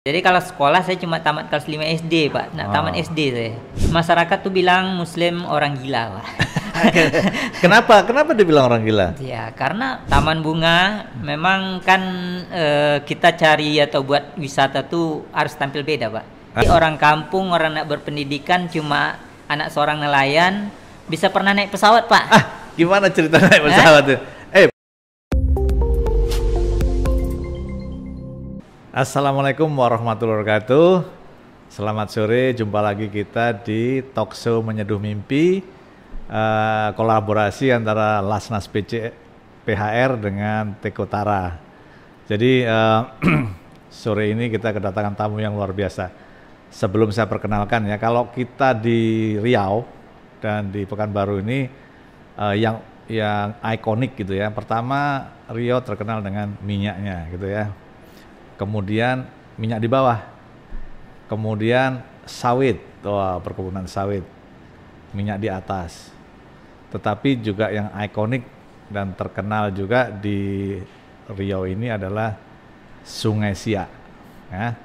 Jadi kalau sekolah saya cuma tamat kelas 5 SD, Pak. Tamat SD saya. Masyarakat tuh bilang Muslim orang gila, Pak. Kenapa? Kenapa dibilang orang gila? Ya, karena Taman Bunga memang kan kita cari atau buat wisata tuh harus tampil beda, Pak. Jadi orang kampung, orang nak berpendidikan cuma anak seorang nelayan bisa pernah naik pesawat, Pak. Gimana cerita naik pesawat tuh? Assalamualaikum warahmatullahi wabarakatuh. Selamat sore, jumpa lagi kita di Talkshow Menyeduh Mimpi, kolaborasi antara Lasnas PHR dengan Tekotara. Jadi sore ini kita kedatangan tamu yang luar biasa. Sebelum saya perkenalkan ya, kalau kita di Riau dan di Pekanbaru ini yang ikonik gitu ya. Pertama, Riau terkenal dengan minyaknya gitu ya. Kemudian minyak di bawah, kemudian sawit, perkebunan sawit, minyak di atas. Tetapi juga yang ikonik dan terkenal juga di Riau ini adalah Sungai Siak. Ya.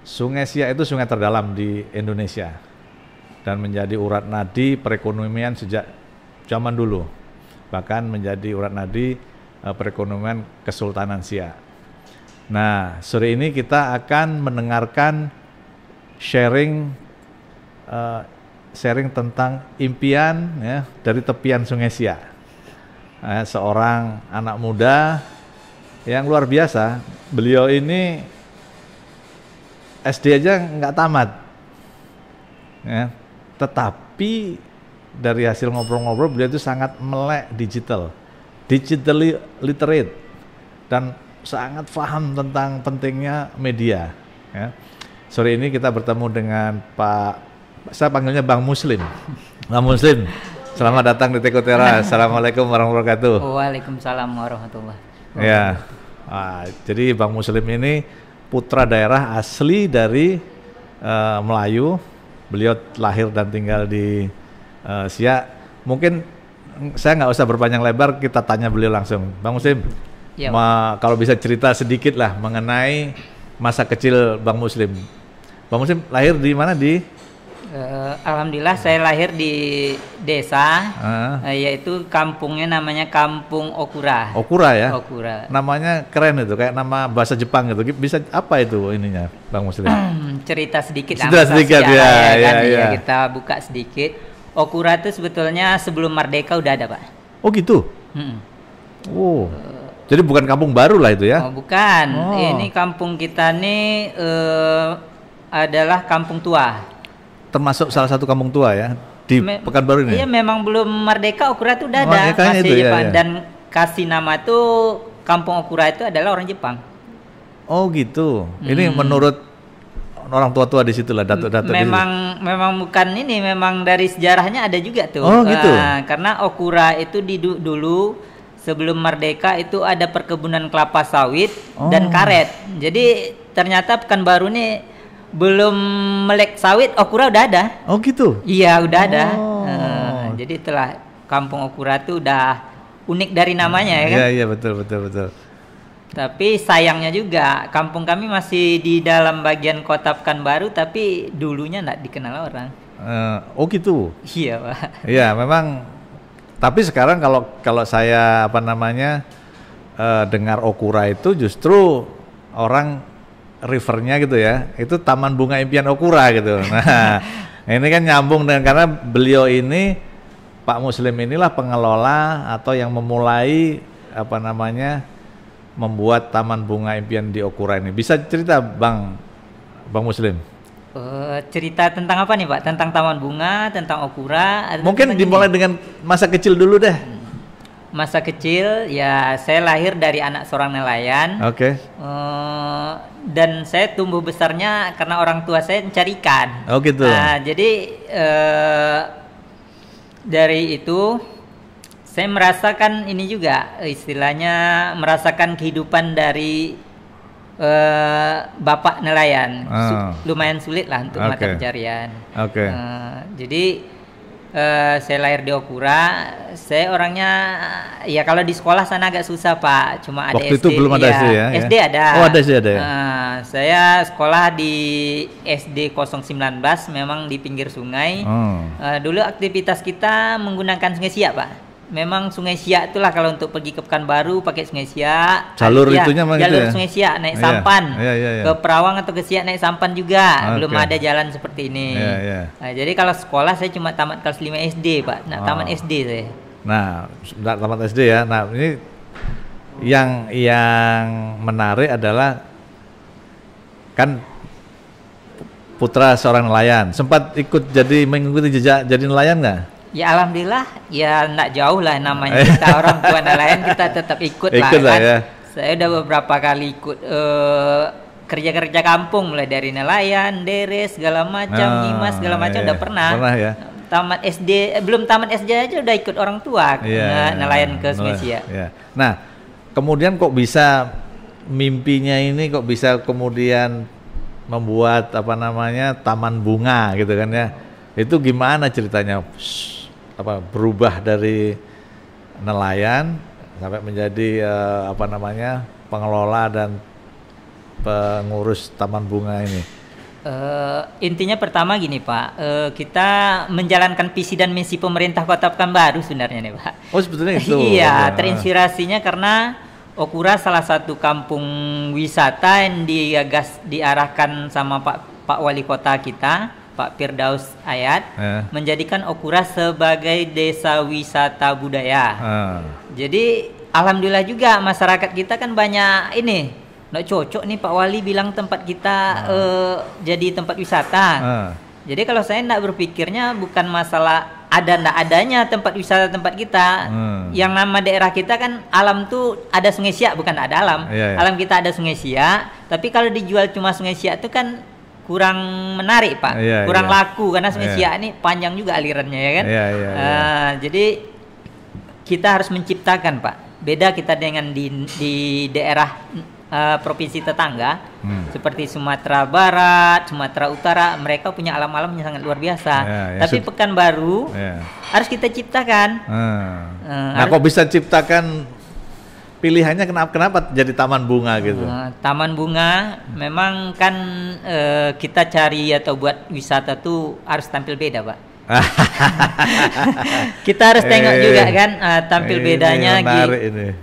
Sungai Siak itu sungai terdalam di Indonesia dan menjadi urat nadi perekonomian sejak zaman dulu, bahkan menjadi urat nadi perekonomian Kesultanan Siak. Nah, sore ini kita akan mendengarkan sharing tentang impian ya, dari tepian Sungai Siak. Seorang anak muda yang luar biasa. Beliau ini SD aja nggak tamat, ya. Tetapi dari hasil ngobrol-ngobrol beliau itu sangat melek digitally literate, dan sangat paham tentang pentingnya media. Ya. Sore ini kita bertemu dengan saya panggilnya Bang Muslim. Bang Muslim, selamat datang di Tekotara. Assalamualaikum warahmatullahi wabarakatuh. Waalaikumsalam warahmatullahi wabarakatuh. Ya, jadi Bang Muslim ini putra daerah asli dari Melayu. Beliau lahir dan tinggal di Siak. Mungkin saya nggak usah berpanjang lebar, kita tanya beliau langsung. Bang Muslim, ya, kalau bisa cerita sedikit lah mengenai masa kecil Bang Muslim. Bang Muslim lahir di mana? Alhamdulillah saya lahir di desa, yaitu kampungnya namanya Kampung Okura. Okura ya? Okura. Namanya keren itu, kayak nama bahasa Jepang gitu. Bisa apa itu ininya, Bang Muslim? Cerita sedikit. Cerita sedikit ya. Kita buka sedikit. Okura itu sebetulnya sebelum merdeka udah ada, Pak. Oh gitu? Oh. Jadi bukan kampung baru lah itu ya? Oh, bukan. Ini kampung kita nih adalah kampung tua. Termasuk salah satu kampung tua ya di Pekanbaru ini? Iya, memang belum merdeka Okura itu udah ada. Masih itu, Jepang. Ya. Dan kasih nama tuh kampung Okura itu adalah orang Jepang. Oh gitu. Ini menurut orang tua-tua di situ lah, datuk-datuk. Memang bukan ini, memang dari sejarahnya ada juga tuh. Oh gitu. Karena Okura itu dulu sebelum merdeka itu ada perkebunan kelapa sawit dan karet. Jadi ternyata Pekanbaru nih belum melek sawit, Okura udah ada. Oh gitu. Iya, udah ada. Jadi itulah kampung Okura itu udah unik dari namanya ya kan. Iya betul. Tapi sayangnya juga kampung kami masih di dalam bagian kota Pekanbaru, tapi dulunya nggak dikenal orang. Oh gitu. Iya, Pak. Iya memang. Tapi sekarang kalau saya dengar Okura itu justru orang rivernya gitu ya, itu Taman Bunga Impian Okura gitu. Nah, ini kan nyambung dengan, karena beliau ini, Pak Muslim inilah pengelola atau yang memulai membuat Taman Bunga Impian di Okura ini. Bisa cerita Bang Muslim? Cerita tentang apa nih, Pak? Tentang Taman Bunga, tentang Okura? Mungkin dimulai dengan masa kecil dulu deh. Masa kecil ya, saya lahir dari anak seorang nelayan. Oke. Dan saya tumbuh besarnya karena orang tua saya mencari ikan. Oh gitu. Nah, jadi dari itu saya merasakan ini juga, istilahnya merasakan kehidupan dari bapak nelayan. Lumayan sulit lah untuk mata pencarian. Oke. Jadi Saya lahir di Okura. Saya orangnya ya kalau di sekolah sana agak susah Pak. Cuma ada Waktu SD. itu belum ada SD ya? SD ada. Oh ada SD ada ya? Saya sekolah di SD 019 memang di pinggir sungai. Dulu aktivitas kita menggunakan Sungai Siak Pak. Memang Sungai Siak itulah kalau untuk pergi ke Pekanbaru pakai Sungai Siak. Jalur itunya memang jalur gitu ya? Sungai Siak naik sampan. Iya. Ke Perawang atau ke Siak naik sampan juga. Belum ada jalan seperti ini. Nah, jadi kalau sekolah saya cuma tamat kelas 5 SD Pak. Tamat SD saya. Nah, tamat SD ya. Nah, ini yang menarik adalah kan putra seorang nelayan. Sempat ikut mengikuti jejak jadi nelayan nggak? Ya alhamdulillah, ya enggak jauh lah namanya kita orang tua nelayan kita tetap ikut lah kan. Ya. Saya udah beberapa kali ikut kerja-kerja kampung mulai dari nelayan, deres segala macam, nyimas segala macam udah pernah. Pernah ya. Tamat SD, belum tamat SD aja udah ikut orang tua nelayan ke Sungai Siak. Nah, kemudian kok bisa mimpinya ini kok bisa kemudian membuat taman bunga gitu kan ya? Itu gimana ceritanya? Berubah dari nelayan sampai menjadi pengelola dan pengurus taman bunga ini. Intinya pertama gini Pak, kita menjalankan visi dan misi pemerintah Kota Pekanbaru sebenarnya nih Pak. Oh sebetulnya itu. Iya, terinspirasinya karena Okura salah satu kampung wisata yang diarahkan sama Pak Wali Kota kita, Pak Firdaus Ayat, menjadikan Okura sebagai desa wisata budaya. Jadi alhamdulillah juga masyarakat kita kan banyak ini, nggak cocok nih Pak Wali bilang tempat kita jadi tempat wisata. Jadi kalau saya nggak berpikirnya bukan masalah ada nggak adanya tempat wisata tempat kita. Yang nama daerah kita kan alam tuh ada Sungai Siak, bukan ada alam. Alam kita ada Sungai Siak, tapi kalau dijual cuma Sungai Siak itu kan kurang menarik Pak, kurang laku karena Sungai Siak ini panjang juga alirannya ya kan. Jadi kita harus menciptakan Pak. Beda kita dengan di daerah provinsi tetangga seperti Sumatera Barat, Sumatera Utara, mereka punya alam-alam yang sangat luar biasa. Tapi Pekanbaru harus kita ciptakan. Nah, kok bisa ciptakan? Pilihannya kenapa jadi taman bunga gitu? Taman bunga memang kan kita cari atau buat wisata tuh harus tampil beda Pak. Kita harus tengok juga kan tampil bedanya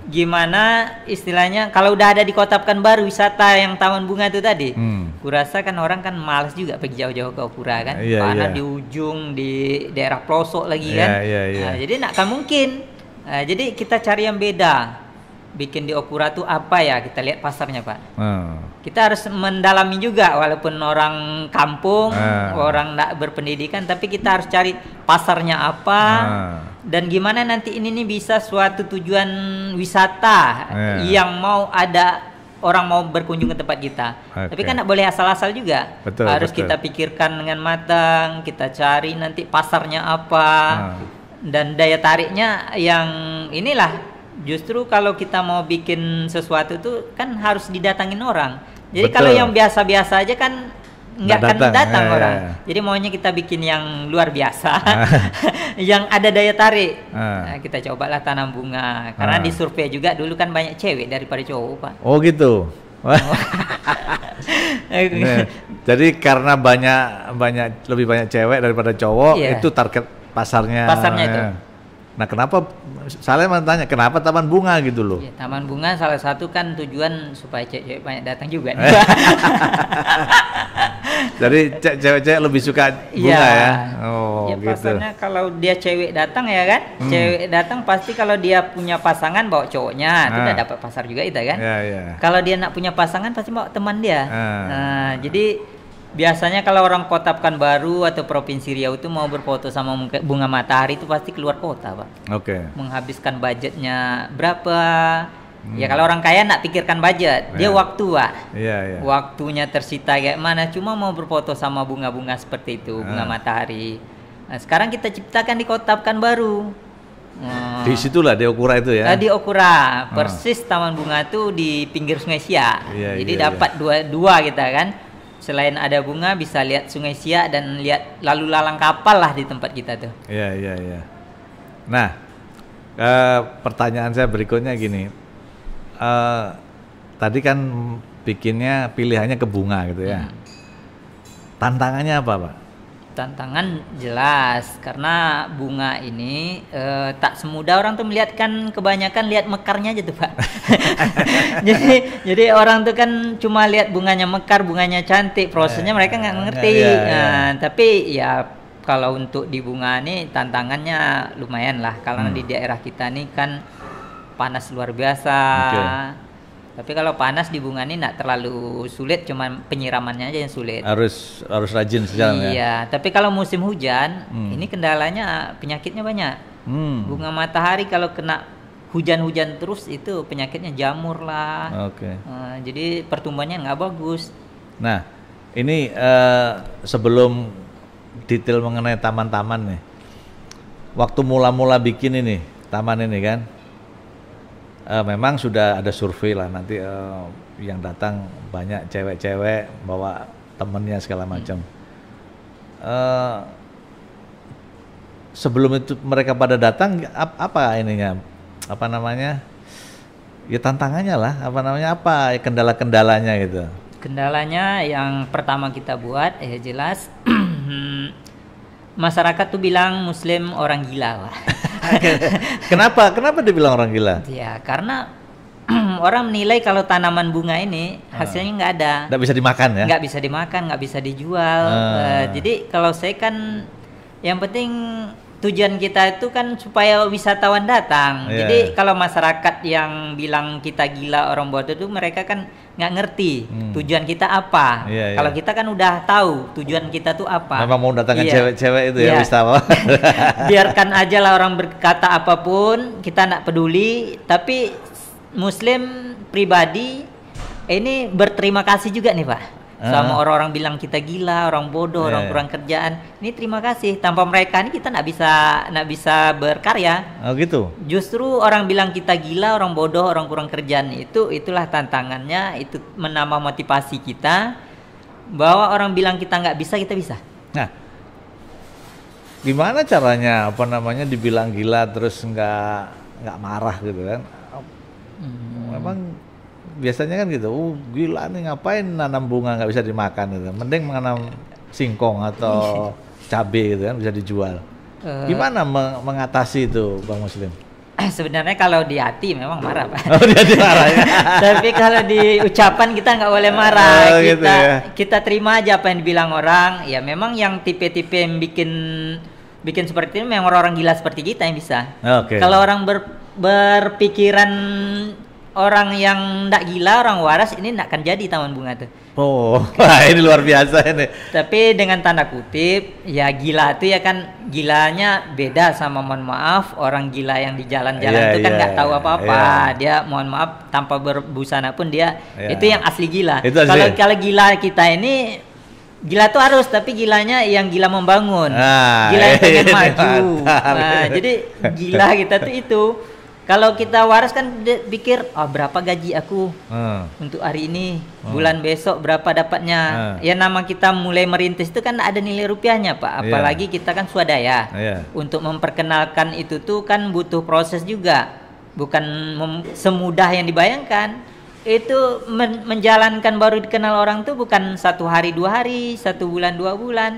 gimana istilahnya. Kalau udah ada di Kota Pekanbaru wisata yang taman bunga itu tadi, kurasa kan orang kan malas juga pergi jauh-jauh ke Okura kan, karena di ujung di daerah pelosok lagi kan. Jadi nggak akan mungkin. Jadi kita cari yang beda. Bikin di Okura tuh apa ya, kita lihat pasarnya Pak. Kita harus mendalami juga walaupun orang kampung, orang nggak berpendidikan, tapi kita harus cari pasarnya apa dan gimana nanti ini nih bisa suatu tujuan wisata yang mau ada orang mau berkunjung ke tempat kita. Tapi kan nggak boleh asal-asal juga. Harus kita pikirkan dengan matang, kita cari nanti pasarnya apa dan daya tariknya yang inilah. Justru kalau kita mau bikin sesuatu itu kan harus didatangin orang. Jadi kalau yang biasa-biasa aja kan nggak akan datang orang. Jadi maunya kita bikin yang luar biasa, yang ada daya tarik. Nah, kita cobalah tanam bunga. Karena di survei juga dulu kan banyak cewek daripada cowok Pak. Oh gitu. Jadi karena lebih banyak cewek daripada cowok, itu target pasarnya. Pasarnya itu. Nah, kenapa saya mau tanya kenapa taman bunga gitu loh? Ya, taman bunga salah satu kan tujuan supaya cewek banyak datang juga. Jadi cewek-cewek lebih suka bunga ya? Oh, ya, gitu. Pasarnya kalau dia cewek datang ya kan, cewek datang pasti kalau dia punya pasangan bawa cowoknya, itu udah dapat pasar juga itu kan. Kalau dia nak punya pasangan pasti bawa teman dia. Nah, jadi biasanya kalau orang Kota Pekanbaru atau Provinsi Riau itu mau berfoto sama bunga matahari itu pasti keluar kota Pak. Menghabiskan budgetnya berapa? Ya kalau orang kaya nak pikirkan budget, dia waktu Pak. Waktunya tersita kayak mana? Cuma mau berfoto sama bunga-bunga seperti itu, bunga matahari. Nah, sekarang kita ciptakan di Kota Pekanbaru. Di situlah di Okura itu ya? Di Okura, persis taman bunga itu di pinggir Sungai Siak. Jadi dapat dua kita kan. selain ada bunga bisa lihat Sungai Siak dan lihat lalu lalang kapal lah di tempat kita tuh. Iya, iya, iya. Nah, pertanyaan saya berikutnya gini. Tadi kan bikinnya pilihannya ke bunga gitu ya. Tantangannya apa, Pak? Tantangan jelas karena bunga ini tak semudah orang tuh melihat, kan kebanyakan lihat mekarnya aja tuh Pak. jadi orang tuh kan cuma lihat bunganya mekar, bunganya cantik, prosesnya mereka nggak ngerti. Tapi ya kalau untuk di bunga ini tantangannya lumayan lah karena di daerah kita nih kan panas luar biasa. Tapi kalau panas di bunga ini nggak terlalu sulit, cuman penyiramannya aja yang sulit. Harus rajin sejalan ya. Iya, tapi kalau musim hujan, ini kendalanya penyakitnya banyak. Bunga matahari kalau kena hujan-hujan terus itu penyakitnya jamur lah. Jadi pertumbuhannya nggak bagus. Nah, ini sebelum detail mengenai taman-taman nih, waktu mula-mula bikin ini taman ini kan. Memang sudah ada survei lah nanti yang datang banyak cewek-cewek bawa temennya segala macam. Sebelum itu mereka pada datang apa ininya, apa namanya, ya tantangannya lah, apa namanya, apa kendala-kendalanya gitu. Kendalanya yang pertama kita buat jelas masyarakat tuh bilang Muslim orang gila lah. Kenapa dibilang orang gila? Ya karena orang menilai kalau tanaman bunga ini hasilnya nggak ada. Nggak bisa dimakan ya? Nggak bisa dimakan, nggak bisa dijual. Jadi kalau saya kan yang penting tujuan kita itu kan supaya wisatawan datang. Jadi kalau masyarakat yang bilang kita gila orang bodoh itu mereka kan nggak ngerti tujuan kita apa. Kalau kita kan udah tahu tujuan kita tuh apa. Memang mau datangkan cewek-cewek itu ya wisatawan. Biarkan aja lah orang berkata apapun, kita nggak peduli. Tapi Muslim pribadi ini berterima kasih juga nih Pak. Sama orang-orang bilang kita gila, orang bodoh, orang kurang kerjaan. Ini terima kasih. Tanpa mereka ini kita nggak bisa berkarya. Oh gitu. Justru orang bilang kita gila, orang bodoh, orang kurang kerjaan itulah tantangannya. Itu menambah motivasi kita bahwa orang bilang kita nggak bisa, kita bisa. Nah, gimana caranya dibilang gila terus nggak marah gitu kan? Memang biasanya kan gitu, gila nih ngapain nanam bunga nggak bisa dimakan gitu. Mending menanam singkong atau cabai gitu kan bisa dijual. Gimana mengatasi itu Bang Muslim? Sebenarnya kalau di hati memang marah Pak. Oh, di hati marah ya. Tapi kalau di ucapan kita nggak boleh marah. Gitu ya. Kita terima aja apa yang dibilang orang. Ya memang yang tipe-tipe yang bikin seperti ini memang orang-orang gila seperti kita yang bisa. Kalau orang berpikiran orang yang ndak gila, orang waras, ini ndak akan jadi taman bunga tuh. Oh, ini luar biasa ini. Tapi dengan tanda kutip, ya gila tuh ya kan gilanya beda sama mohon maaf orang gila yang di jalan-jalan itu kan nggak tahu apa-apa. Dia mohon maaf tanpa berbusana pun dia itu yang asli gila. Kalau gila kita ini gila tuh harus, tapi gilanya yang gila membangun, gila yang pengen maju. Jadi gila kita tuh itu. Kalau kita waras kan pikir, berapa gaji aku untuk hari ini, bulan besok berapa dapatnya. Ya nama kita mulai merintis itu kan ada nilai rupiahnya Pak. Apalagi kita kan swadaya. Untuk memperkenalkan itu tuh kan butuh proses juga. Bukan semudah yang dibayangkan. Itu menjalankan baru dikenal orang tuh bukan 1 hari 2 hari, 1 bulan 2 bulan.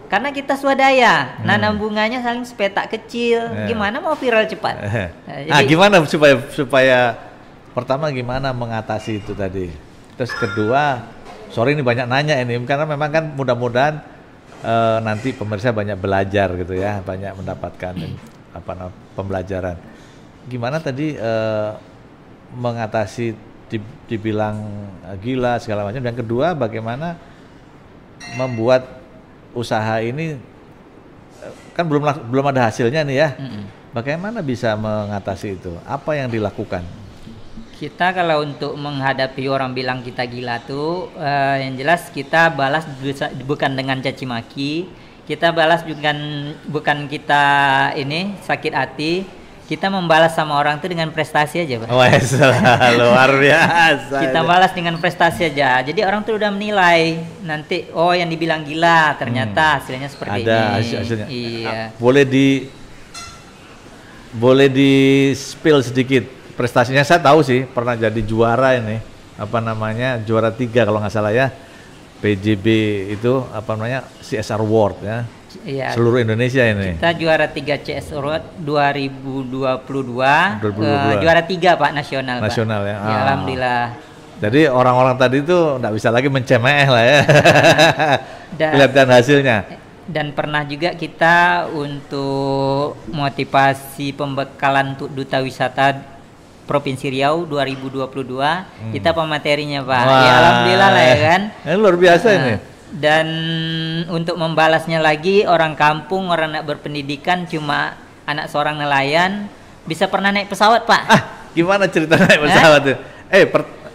Karena kita swadaya, nanam bunganya saling sepetak kecil. Gimana mau viral cepat? Jadi, gimana supaya pertama gimana mengatasi itu tadi? Terus kedua, sorry ini banyak nanya ini karena memang kan mudah-mudahan nanti pemirsa banyak belajar gitu ya, banyak mendapatkan pembelajaran. Gimana tadi mengatasi dibilang gila segala macam, dan kedua bagaimana membuat usaha ini kan belum ada hasilnya nih ya. Bagaimana bisa mengatasi itu? Apa yang dilakukan? Kita kalau untuk menghadapi orang bilang kita gila tuh yang jelas kita balas bukan dengan caci maki. Kita balas bukan kita ini sakit hati. kita membalas sama orang tuh dengan prestasi aja, Pak. Wes, luar biasa. Kita balas dengan prestasi aja. Jadi orang tuh udah menilai nanti, oh yang dibilang gila ternyata hasilnya seperti ada ini. hasilnya. Iya. Boleh di spill sedikit prestasinya. Saya tahu sih pernah jadi juara ini, apa namanya, juara 3 kalau nggak salah ya, PJB itu apa namanya, CSR Award ya. Iya. Seluruh Indonesia ini. Kita juara 3 CS Award 2022. Juara 3 Pak nasional. Nasional Pak. ya. Ya, alhamdulillah. Jadi orang-orang tadi itu nggak bisa lagi mencemeh lah ya. Kelihatan hasilnya. Dan pernah juga kita untuk motivasi pembekalan untuk Duta Wisata Provinsi Riau 2022, kita pematerinya Pak. Wah, ya alhamdulillah lah ya kan. Luar biasa ini. Dan untuk membalasnya lagi, orang kampung, orang nak berpendidikan, cuma anak seorang nelayan bisa pernah naik pesawat, Pak. Gimana cerita naik pesawat tuh?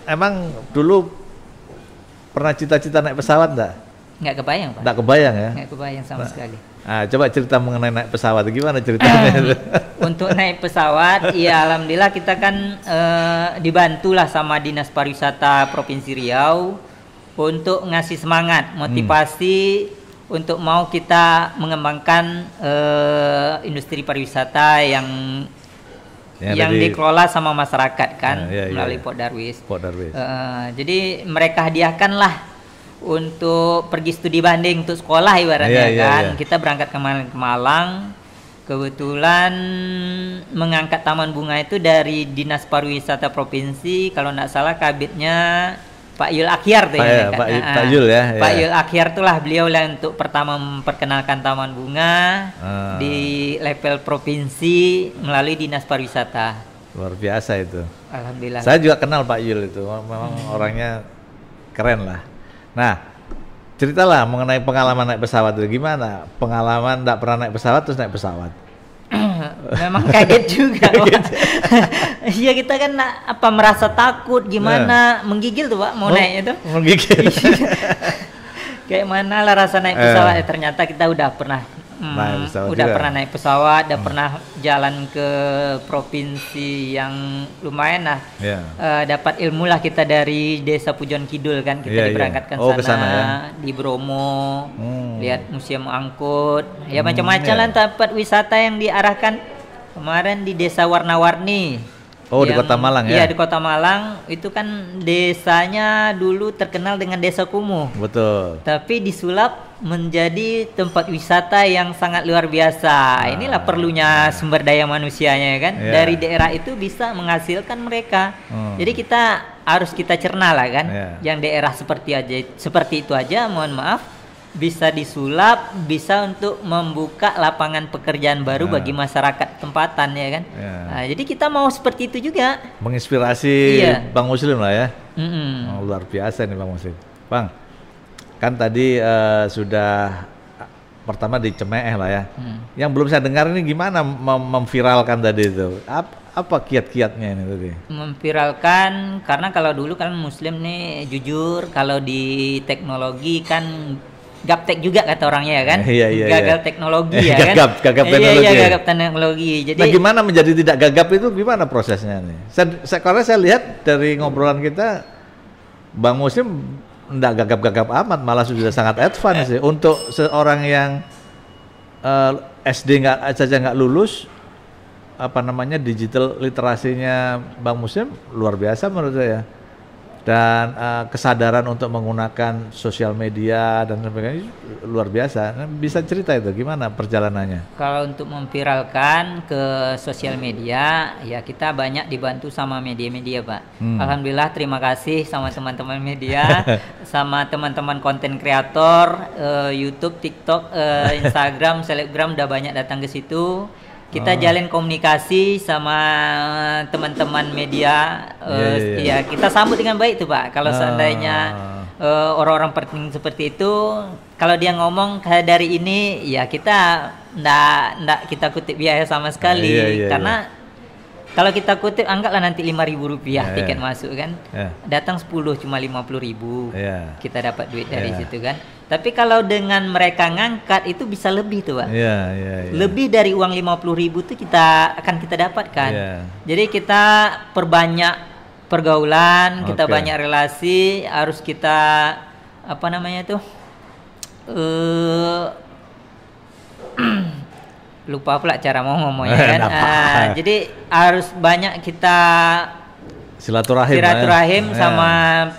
Emang dulu pernah cita-cita naik pesawat enggak? Nggak kebayang, Pak. Nggak kebayang ya? Nggak kebayang sama sekali. Coba cerita mengenai naik pesawat, gimana ceritanya? Untuk naik pesawat, ya alhamdulillah kita kan dibantulah sama Dinas Pariwisata Provinsi Riau untuk ngasih semangat, motivasi untuk mau kita mengembangkan industri pariwisata yang dikelola sama masyarakat kan, melalui Port Darwis. Jadi mereka hadiahkanlah untuk pergi studi banding untuk sekolah ibaratnya kan. Kita berangkat ke Malang. Kebetulan mengangkat Taman Bunga itu dari Dinas Pariwisata Provinsi, kalau tidak salah kabitnya Pak Yul Akhyar tuh ya. Pak Yul ya. Pak Yul Akhyar itulah beliau lah untuk pertama memperkenalkan Taman Bunga di level provinsi melalui Dinas Pariwisata. Luar biasa itu. Alhamdulillah. Saya juga kenal Pak Yul itu, memang orangnya keren lah. Nah, ceritalah mengenai pengalaman naik pesawat itu. Gimana? Pengalaman nggak pernah naik pesawat terus naik pesawat? Memang kaget juga. Iya, kita kan merasa takut gimana, menggigil tuh Pak mau naik itu. Menggigil. Kayak mana lah rasa naik pesawat. Ternyata kita udah pernah pernah naik pesawat, udah pernah jalan ke provinsi yang lumayan lah. Dapat ilmu lah kita dari Desa Pujon Kidul kan, kita diberangkatkan sana ya? Di Bromo, lihat museum angkut, ya macam-macam lah tempat wisata yang diarahkan. Kemarin di Desa Warna-Warni. Di Kota Malang ya? Iya, di Kota Malang. Itu kan desanya dulu terkenal dengan Desa Kumuh. Betul. Tapi disulap menjadi tempat wisata yang sangat luar biasa. Inilah perlunya sumber daya manusianya kan. Dari daerah itu bisa menghasilkan mereka. Jadi harus kita cerna lah kan. Yang daerah seperti itu aja, mohon maaf, bisa disulap, bisa untuk membuka lapangan pekerjaan baru bagi masyarakat tempatan ya kan. Nah, jadi kita mau seperti itu juga. Menginspirasi Bang Muslim lah ya. Luar biasa nih Bang Muslim. Bang, kan tadi sudah pertama di Cemeeh lah ya. Yang belum saya dengar ini gimana memviralkan tadi itu? Apa kiat-kiatnya ini tadi? Memviralkan karena kalau dulu kan Muslim nih jujur, kalau di teknologi kan gaptek juga kata orangnya kan. Gagal teknologi ya kan. Gagap teknologi. Iya, gagap teknologi. Jadi gimana menjadi tidak gagap itu gimana prosesnya nih? Karena saya lihat dari ngobrolan kita, Bang Muslim enggak gagap-gagap amat, malah sudah sangat advance sih. Untuk seorang yang SD nggak lulus, digital literasinya Bang Muslim luar biasa menurut saya. Dan kesadaran untuk menggunakan sosial media dan sebagainya luar biasa. Bisa cerita itu gimana perjalanannya? Kalau untuk memviralkan ke sosial media, ya kita banyak dibantu sama media-media Pak. Alhamdulillah, terima kasih sama teman-teman media, sama teman-teman konten kreator, YouTube, TikTok, Instagram, Selebgram udah banyak datang ke situ. Kita jalin komunikasi sama teman-teman media, ya kita sambut dengan baik tuh Pak. Kalau seandainya orang-orang penting seperti itu, kalau dia ngomong kayak dari ini, ya kita ndak kita kutip biaya sama sekali, karena Kalau kita kutip anggaplah nanti Rp5.000 tiket masuk kan. Datang 10 cuma 50.000. Kita dapat duit dari situ kan. Tapi kalau dengan mereka ngangkat itu bisa lebih tuh, Pak. Lebih dari uang 50.000 itu kita dapatkan. Jadi kita perbanyak pergaulan, kita banyak relasi, harus kita apa namanya tuh? Lupa pula cara mau ngomongnya kan. Jadi harus banyak kita silaturahim sama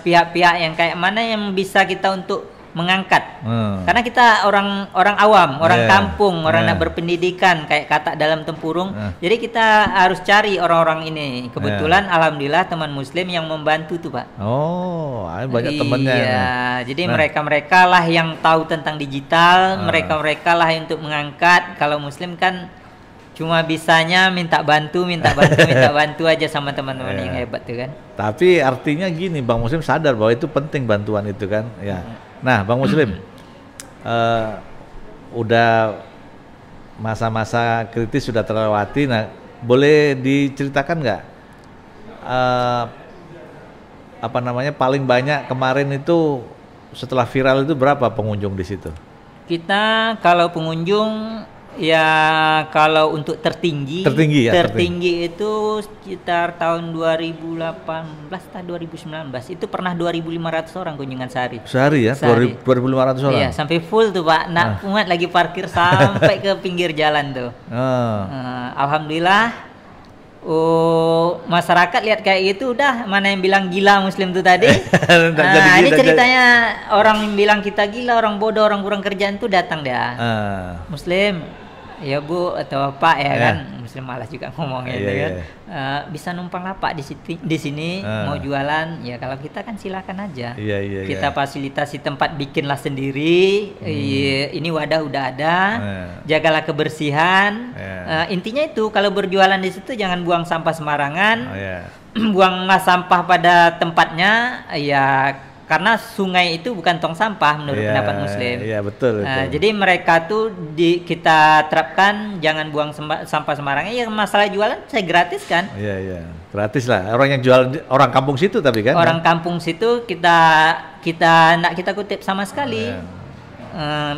pihak-pihak yang kayak mana yang bisa kita untuk mengangkat. Karena kita orang awam, orang kampung, orang nak berpendidikan kayak kata dalam tempurung. Jadi kita harus cari orang-orang ini. Kebetulan alhamdulillah teman muslim yang membantu tuh, Pak. Oh, banyak temannya. Iya, jadi mereka-mereka lah yang tahu tentang digital, mereka-mereka lah yang untuk mengangkat. Kalau muslim kan cuma bisanya minta bantu aja sama teman-teman yang hebat tuh kan. Tapi artinya gini, Bang Muslim sadar bahwa itu penting bantuan itu kan. Nah, Bang Muslim, udah masa-masa kritis sudah terlewati. Nah, boleh diceritakan nggak apa namanya paling banyak kemarin itu setelah viral itu berapa pengunjung di situ? Kita kalau pengunjung ya kalau untuk tertinggi itu sekitar tahun 2018 atau 2019 itu pernah 2.500 orang kunjungan sehari. Sehari ya? 2.500 orang? Iya, sampai full tuh, Pak. Nak muat lagi parkir sampai ke pinggir jalan tuh. Alhamdulillah. Masyarakat lihat kayak gitu udah, mana yang bilang gila muslim tuh tadi. Ini ceritanya orang yang bilang kita gila, orang bodoh, orang kurang kerjaan tuh datang dia. Muslim, ya Bu atau Pak ya kan, muslim malas juga ngomongnya itu kan. Bisa numpang lah Pak di sini mau jualan ya, kalau kita kan silakan aja. Kita fasilitasi tempat bikinlah sendiri. Ini wadah udah ada. Jagalah kebersihan. Intinya itu kalau berjualan di situ jangan buang sampah sembarangan. Buanglah sampah pada tempatnya ya, karena sungai itu bukan tong sampah menurut pendapat muslim. Betul. Jadi mereka tuh kita terapkan jangan buang sampah sembarangan. Ya masalah jualan saya gratis kan. Gratis lah. Orang yang jual orang kampung situ tapi kan. Orang kampung situ kita nak kita kutip sama sekali.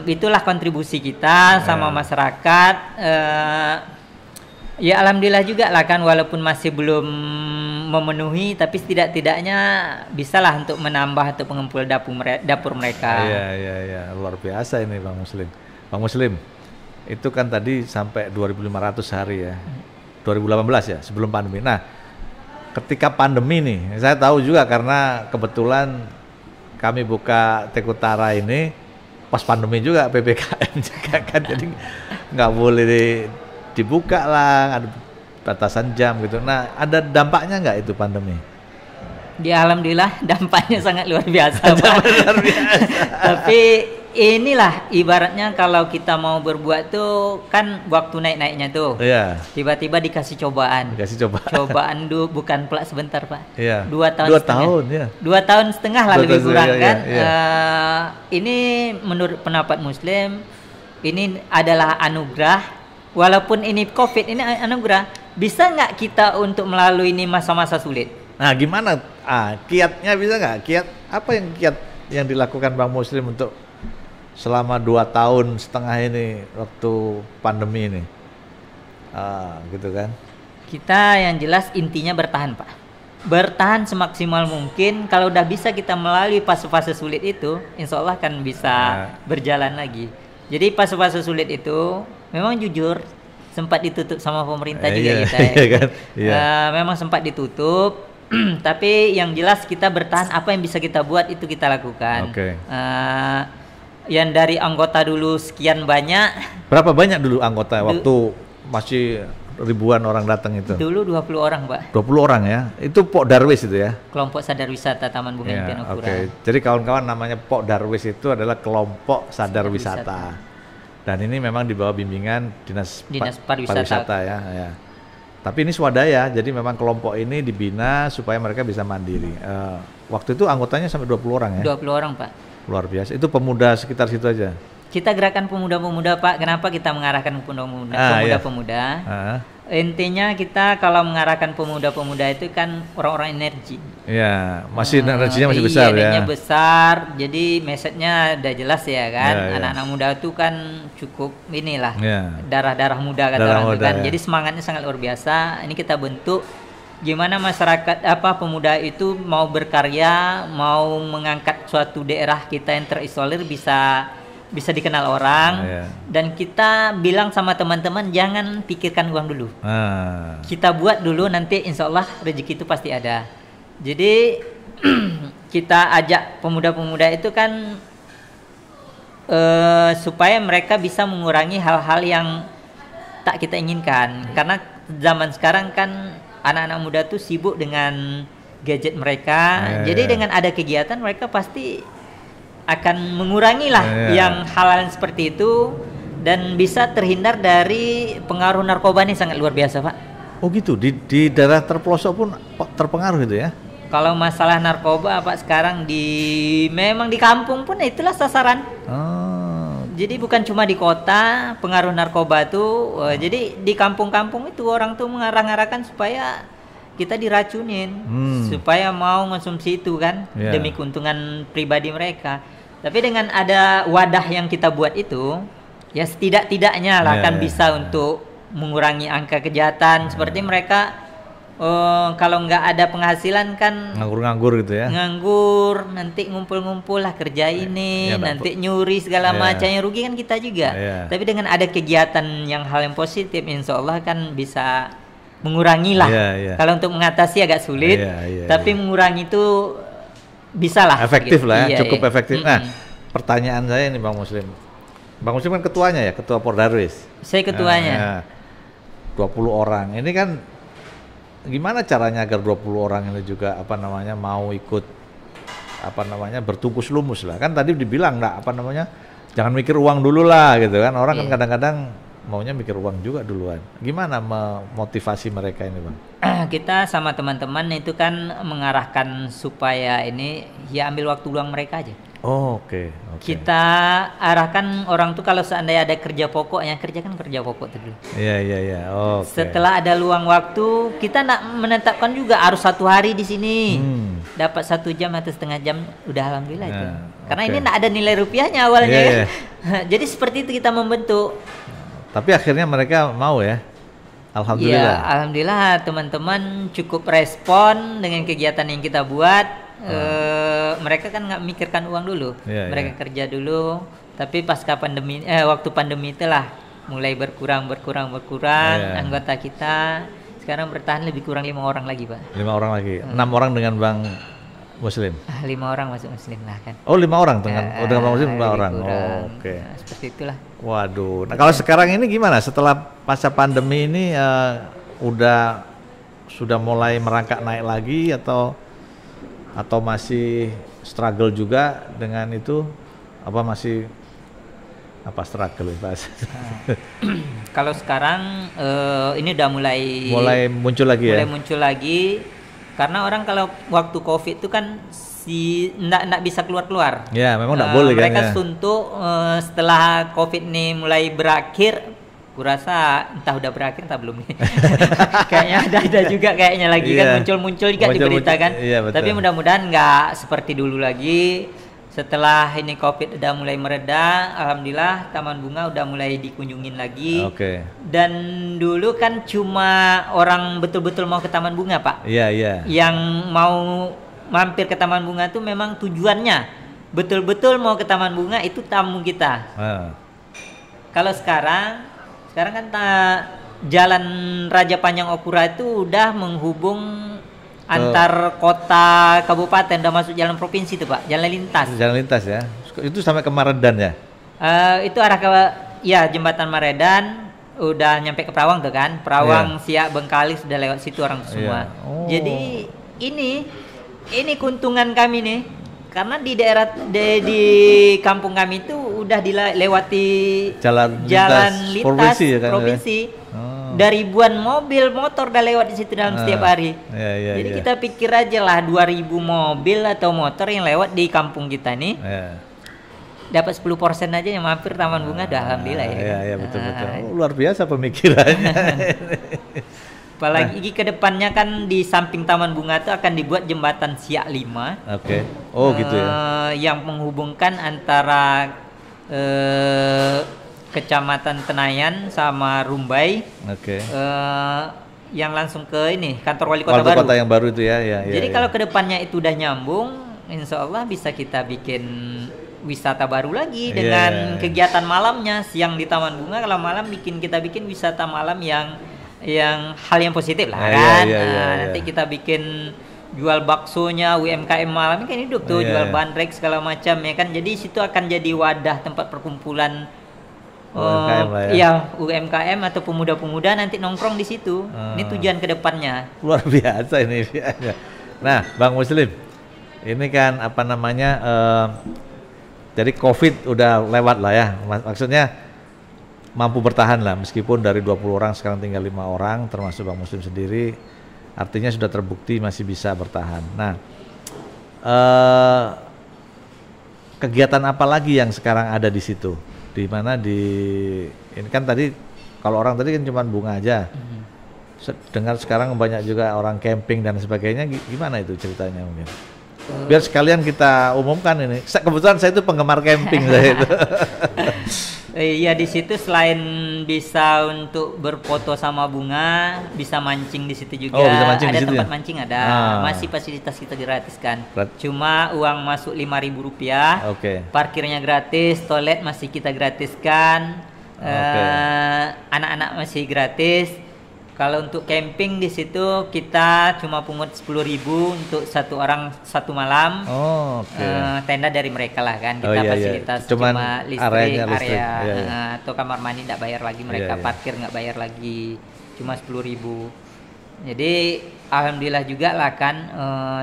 Itulah kontribusi kita sama masyarakat. Ya alhamdulillah juga lah kan, walaupun masih belum memenuhi, tapi setidak-tidaknya bisalah untuk menambah atau mengumpul dapur mereka. Luar biasa ini Bang Muslim. Bang Muslim, itu kan tadi sampai 2.500 hari ya. 2018 ya, sebelum pandemi. Nah, ketika pandemi nih, saya tahu juga karena kebetulan kami buka Tekutara ini pas pandemi juga, PPKM juga kan, jadi nggak boleh dibuka lah, ada batasan jam gitu. Nah, ada dampaknya nggak itu pandemi? Ya alhamdulillah dampaknya sangat luar biasa, Pak. Tapi inilah ibaratnya kalau kita mau berbuat tuh kan waktu naik-naiknya tuh. Tiba-tiba dikasih cobaan. Cobaan bukan pelak sebentar, Pak. 2 tahun. 2 tahun setengah lah lebih kurang kan. Ini menurut pendapat muslim ini adalah anugerah. Walaupun ini COVID, ini anugerah. Bisa nggak kita untuk melalui ini masa-masa sulit? Nah, gimana? Kiatnya bisa nggak? Apa kiat yang dilakukan Bang Muslim untuk selama 2 tahun setengah ini waktu pandemi ini? Gitu kan? Kita yang jelas intinya bertahan, Pak. Bertahan semaksimal mungkin. Kalau udah bisa kita melalui fase-fase sulit itu, insya Allah kan bisa berjalan lagi. Jadi fase-fase sulit itu memang jujur sempat ditutup sama pemerintah juga kita memang sempat ditutup. Tapi yang jelas kita bertahan, apa yang bisa kita buat itu kita lakukan. Yang dari anggota dulu sekian banyak. Berapa banyak dulu anggota waktu masih ribuan orang datang itu? Dulu 20 orang, Pak. 20 orang ya? Itu Pok Darwis itu ya? Kelompok Sadar Wisata Taman Bunga Impian Ukura. Jadi kawan-kawan, namanya Pok Darwis itu adalah kelompok Sadar Wisata. Dan ini memang di bawah bimbingan Dinas Pariwisata ya. Tapi ini swadaya, jadi memang kelompok ini dibina supaya mereka bisa mandiri. Waktu itu anggotanya sampai 20 orang ya? 20 orang, Pak. Luar biasa. Itu pemuda sekitar situ aja? Kita gerakan pemuda-pemuda, Pak. Kenapa kita mengarahkan pemuda-pemuda? intinya kita kalau mengarahkan pemuda-pemuda itu kan orang-orang energi. Ya, masih energinya masih besar ya. Energinya besar, jadi message-nya udah jelas ya kan. Ya, ya. Anak-anak muda itu kan cukup inilah, Ya. darah-darah muda kata Darah orang itu muda, kan. ya. Jadi semangatnya sangat luar biasa. Ini kita bentuk gimana masyarakat pemuda itu mau berkarya, mau mengangkat suatu daerah kita yang terisolir bisa dikenal orang. Ya. Dan kita bilang sama teman-teman jangan pikirkan uang dulu. Kita buat dulu, nanti insya Allah rezeki itu pasti ada. Jadi kita ajak pemuda-pemuda itu kan supaya mereka bisa mengurangi hal-hal yang tak kita inginkan. Karena zaman sekarang kan anak-anak muda tuh sibuk dengan gadget mereka. Jadi dengan ada kegiatan mereka pasti akan mengurangi lah yang hal-hal seperti itu, dan bisa terhindar dari pengaruh narkoba ini sangat luar biasa, Pak. Oh gitu, di daerah terpelosok pun terpengaruh gitu ya? Kalau masalah narkoba Pak sekarang memang di kampung pun itulah sasaran. Jadi bukan cuma di kota pengaruh narkoba tuh, jadi di kampung-kampung itu orang tuh mengarah-arahkan supaya kita diracunin, supaya mau konsumsi itu kan, demi keuntungan pribadi mereka. Tapi dengan ada wadah yang kita buat itu, ya setidak-tidaknya lah kan bisa untuk mengurangi angka kejahatan. Seperti mereka kalau nggak ada penghasilan kan nganggur-nganggur gitu ya, nganggur, nanti ngumpul-ngumpul lah kerja ini, nanti nyuri segala macam, yang rugi kan kita juga. Tapi dengan ada kegiatan yang hal yang positif, insya Allah kan bisa mengurangi lah. Kalau untuk mengatasi agak sulit, tapi mengurangi itu bisa lah. Efektif gitu. lah ya, cukup efektif. Nah, pertanyaan saya ini Bang Muslim. Bang Muslim kan ketuanya ya, ketua Pordarwis. Saya ketuanya. 20 orang. Ini kan gimana caranya agar 20 orang ini juga mau ikut bertungkus lumus lah. Kan tadi dibilang jangan mikir uang dulu lah gitu kan. Orang kan kadang-kadang maunya mikir uang juga duluan. Gimana memotivasi mereka ini, Bang? Kita sama teman-teman itu kan mengarahkan supaya ini ya ambil waktu luang mereka aja. Oke. Kita arahkan orang tuh kalau seandainya ada kerja pokoknya, kerjakan kerja pokok dulu. Iya. Setelah ada luang waktu, kita nak menetapkan juga harus 1 hari di sini. Dapat 1 jam atau setengah jam, udah alhamdulillah itu. Karena ini nak ada nilai rupiahnya awalnya kan. Jadi seperti itu kita membentuk. Tapi akhirnya mereka mau ya. Alhamdulillah. Ya, alhamdulillah teman-teman cukup respon dengan kegiatan yang kita buat. Mereka kan nggak mikirkan uang dulu, mereka kerja dulu. Tapi pasca pandemi, waktu pandemi itulah mulai berkurang anggota kita. Sekarang bertahan lebih kurang 5 orang lagi, Pak. 5 orang lagi, 6 orang dengan Bang Muslim. 5 orang masuk Muslim lah kan. Oh 5 orang dengan Bang Muslim 5 orang. Oke. Nah, seperti itulah. Waduh. Nah kalau sekarang ini gimana? Setelah masa pandemi ini sudah mulai merangkak naik lagi atau masih struggle juga dengan itu? Masih struggle bahasa? Kalau sekarang ini udah mulai muncul lagi ya. Mulai muncul lagi karena orang kalau waktu Covid itu kan nggak bisa keluar. Ya, memang nggak boleh kan. Mereka suntuk setelah Covid ini mulai berakhir. Kurasa entah udah berakhir entah belum nih. Kayaknya ada juga kayaknya lagi kan muncul juga diberitakan. Tapi mudah-mudahan nggak seperti dulu lagi. Setelah ini Covid udah mulai mereda, alhamdulillah Taman Bunga udah mulai dikunjungin lagi. Dan dulu kan cuma orang betul-betul mau ke Taman Bunga, Pak. Iya. Yang mau mampir ke Taman Bunga itu memang tujuannya betul-betul mau ke Taman Bunga, itu tamu kita. Kalau sekarang kan Jalan Raja Panjang Okura itu udah menghubung antar kota kabupaten, udah masuk jalan provinsi itu, Pak, jalan lintas. Jalan lintas ya. Itu sampai ke Maredan ya? Itu arah ke Jembatan Maredan, udah nyampe ke Perawang tuh kan. Perawang, Siak, Bengkalis sudah lewat situ orang semua. Jadi ini keuntungan kami nih, karena di daerah di kampung kami itu udah dilewati jalan lintas provinsi. Udah ribuan mobil motor udah lewat di situ dalam setiap hari. Jadi kita pikir aja lah 2000 mobil atau motor yang lewat di kampung kita nih. dapat 10% aja yang mampir Taman Bunga udah alhamdulillah ya. Iya betul. Luar biasa pemikirannya. Apalagi ke depannya kan di samping Taman Bunga itu akan dibuat jembatan Siak 5. Oke. Oh gitu ya. Yang menghubungkan antara Kecamatan Tenayan sama Rumbai. Oke. Yang langsung ke ini kantor wali kota baru. Kota yang baru itu ya. Jadi kalau ke depannya itu udah nyambung, insya Allah bisa kita bikin wisata baru lagi dengan kegiatan malamnya. Siang di Taman Bunga, kalau malam kita bikin wisata malam yang hal yang positif lah kan. Nanti kita bikin jual baksonya, UMKM malam kan hidup tuh, jual bandrek segala macam ya kan. Jadi situ akan jadi wadah tempat perkumpulan UMKM lah ya. UMKM atau pemuda-pemuda nanti nongkrong di situ. Ini tujuan kedepannya. Luar biasa ini. Nah, Bang Muslim, ini kan apa namanya? Jadi COVID udah lewat lah ya. Maksudnya mampu bertahan lah, meskipun dari 20 orang sekarang tinggal 5 orang, termasuk Bang Muslim sendiri, artinya sudah terbukti masih bisa bertahan. Nah, kegiatan apa lagi yang sekarang ada di situ? Di mana ini kan tadi kalau orang tadi kan cuma bunga aja. Dengar sekarang banyak juga orang camping dan sebagainya, gimana itu ceritanya mungkin? Biar sekalian kita umumkan ini. Kebetulan saya itu penggemar camping saya itu. Iya, di situ selain bisa untuk berfoto sama bunga, bisa mancing di situ juga. Bisa mancing ada di situ tempat ya? mancing ada. Masih fasilitas kita gratiskan. Cuma uang masuk Rp5.000. Parkirnya gratis, toilet masih kita gratiskan. Anak-anak masih gratis. Kalau untuk camping di situ kita cuma pungut 10.000 untuk satu orang satu malam. Tenda dari mereka lah kan, kita fasilitas cuma listrik, area atau kamar mandi nggak bayar lagi mereka, parkir nggak bayar lagi, cuma 10.000. Jadi alhamdulillah juga lah kan,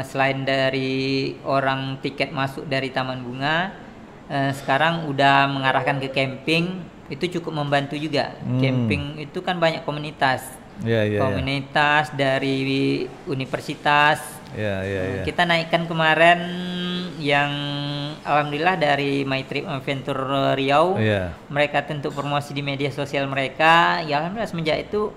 selain dari orang tiket masuk dari Taman Bunga, sekarang udah mengarahkan ke camping, itu cukup membantu juga. Camping itu kan banyak komunitas. Komunitas dari universitas. Kita naikkan kemarin yang alhamdulillah dari My Trip Adventure Riau. Mereka tentu promosi di media sosial mereka. Ya alhamdulillah semenjak itu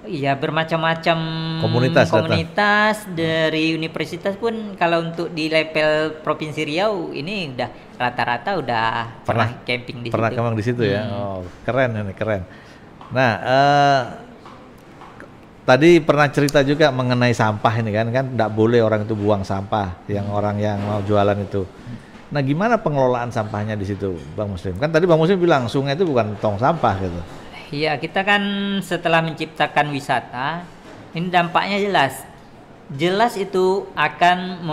ya bermacam-macam komunitas dari universitas pun. Kalau untuk di level Provinsi Riau ini udah rata-rata udah pernah camping di situ. Pernah kemang di situ ya. Keren ini, keren. Nah, tadi pernah cerita juga mengenai sampah ini kan tidak boleh orang itu buang sampah, yang orang yang mau jualan itu. Nah, gimana pengelolaan sampahnya di situ, Bang Muslim? Kan tadi Bang Muslim bilang sungai itu bukan tong sampah gitu. Iya, kita kan setelah menciptakan wisata, ini dampaknya jelas. Jelas itu akan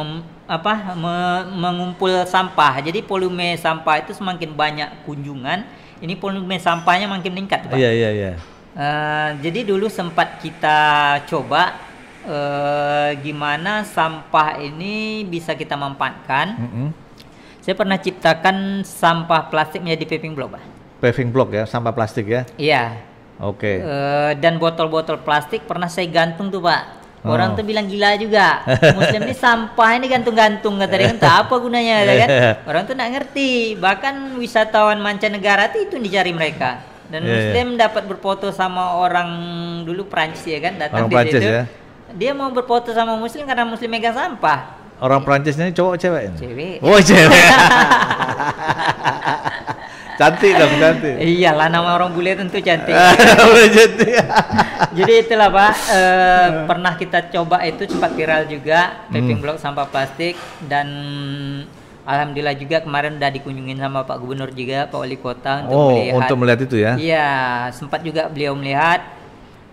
mengumpul sampah. Jadi volume sampah itu semakin banyak kunjungan, ini volume sampahnya makin meningkat, Pak. Iya. Jadi dulu sempat kita coba gimana sampah ini bisa kita manfaatkan. Saya pernah ciptakan sampah plastik menjadi paving block, Pak. Paving block ya, sampah plastik ya? Iya. Dan botol-botol plastik pernah saya gantung tuh, Pak. Orang tuh bilang gila juga. Muslim ini sampah ini gantung-gantung, kata dia, entah apa gunanya kan. Orang tuh nggak ngerti. Bahkan wisatawan mancanegara itu dicari mereka. Dan Muslim dapat berfoto sama orang dulu Prancis ya kan, datang di situ. Ya? Dia mau berfoto sama Muslim karena Muslim megang sampah. Orang Prancisnya cowok cewek? Cewek. Oh, cewek. Cantik dong, cantik. Iyalah, nama orang bule tentu cantik. Cantik. Jadi itulah, Pak, pernah kita coba itu sempat viral juga, paving block sampah plastik, dan alhamdulillah juga kemarin udah dikunjungin sama Pak Gubernur juga, Pak Wali Kota untuk melihat itu ya? Iya, sempat juga beliau melihat.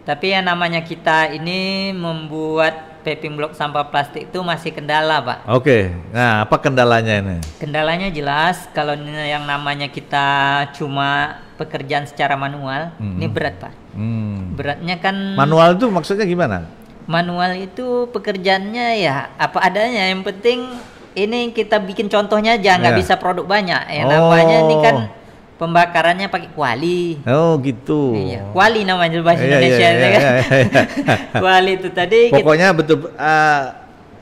Tapi yang namanya kita ini membuat paving block sampah plastik itu masih kendala, Pak. Nah apa kendalanya ini? Kendalanya jelas, kalau yang namanya kita cuma pekerjaan secara manual, ini berat, Pak. Beratnya kan... Manual itu maksudnya gimana? Manual itu pekerjaannya ya apa adanya, yang penting ini kita bikin contohnya aja, nggak bisa produk banyak. Namanya ini kan pembakarannya pakai kuali. Oh gitu. Iya, kuali namanya bahasa Indonesia kan. Kuali itu tadi. Pokoknya betul